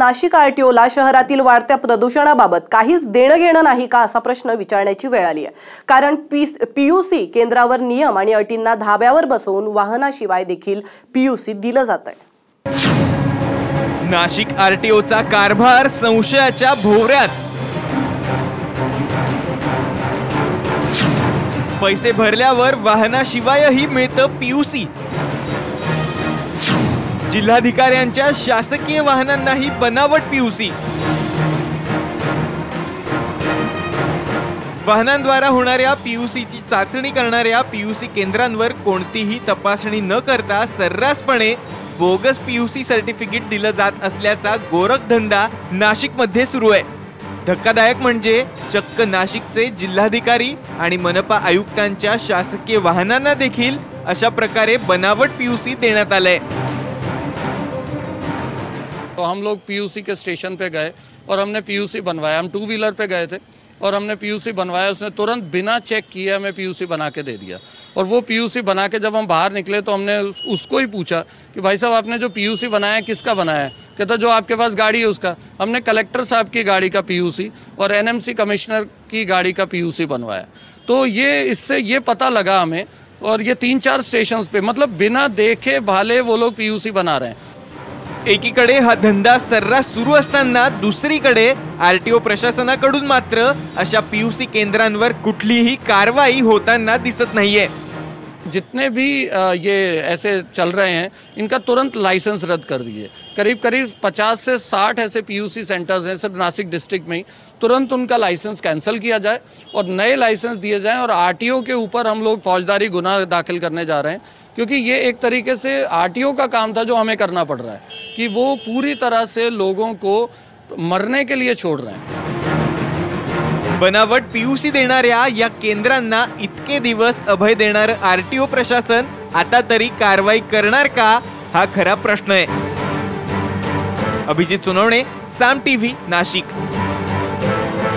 नाशिक आरटीओला शहरातील वाढत्या प्रदूषणाबाबत काहीच देणं घेणं नाही का असा प्रश्न विचारण्याची वेळ आली आहे। कारण पीयूसी केंद्रावर नियम आणि अटींना धाब्यावर बसवून वाहनाशिवाय देखील पीयूसी दिलं जात आहे। नाशिक आरटीओचा कारभार संशयाच्या भोवऱ्यात। पैसे भरल्यावर वाहनाशिवायही मिळतं पीयूसी। जिल्हाधिकाऱ्यांच्या शासकीय वाहनांनाही बनावट पीयूसी। वाहनांद्वारा होणाऱ्या पीयूसीची चाचणी करणाऱ्या पीयूसी केंद्रांवर कोणतीही तपासणी न करता सर्रासपणे बोगस पीयूसी सर्टिफिकेट दिलं जात असल्याचा गोरखधंदा नाशिकमध्ये सुरू आहे। धक्कादायक म्हणजे चक्क नाशिकचे जिल्हाधिकारी आणि मनपा आयुक्तांच्या शासकीय वाहनांना देखील अशा प्रकारे बनावट पीयूसी देण्यात आलंय। तो हम लोग पीयूसी के स्टेशन पे गए और हमने पीयूसी बनवाया। हम 2 व्हीलर पे गए थे और हमने पीयूसी बनवाया। उसने तुरंत बिना चेक किए हमें पीयूसी बना के दे दिया। और वो पीयूसी बना के जब हम बाहर निकले तो हमने उसको ही पूछा कि भाई साहब आपने जो पीयूसी बनाया किसका बनाया है? कहता जो आपके पास गाड़ी है उसका। हमने कलेक्टर साहब की गाड़ी का पीयूसी और एनएमसी कमिश्नर की गाड़ी का पीयूसी बनवाया। तो ये इससे ये पता लगा हमें, और ये 3-4 स्टेशन पे मतलब बिना देखे भाले वो लोग पीयूसी बना रहे हैं। एकीकडे हा धंदा सर्रास सुरू असताना दुसरीकडे आरटीओ प्रशासनाकडून मात्र अशा पीयूसी केंद्रांवर कुठलीही कारवाई होताना दिसत नाहीये। जितने भी ये ऐसे चल रहे हैं इनका तुरंत लाइसेंस रद्द कर दिए। करीब 50 से 60 ऐसे पीयूसी सेंटर्स हैं सिर्फ नासिक डिस्ट्रिक्ट में ही। तुरंत उनका लाइसेंस कैंसिल किया जाए और नए लाइसेंस दिए जाएं। और आरटीओ के ऊपर हम लोग फौजदारी गुनाह दाखिल करने जा रहे हैं, क्योंकि ये एक तरीके से आरटीओ का काम था जो हमें करना पड़ रहा है कि वो पूरी तरह से लोगों को मरने के लिए छोड़ रहे हैं। बनावट पीयूसी देणाऱ्या या केंद्रांना इतके दिवस अभय देणारं आरटीओ प्रशासन आता तरी कारवाई करणार का, हा खरा प्रश्न आहे। अभिजित सोनवणे, साम टीव्ही, नाशिक।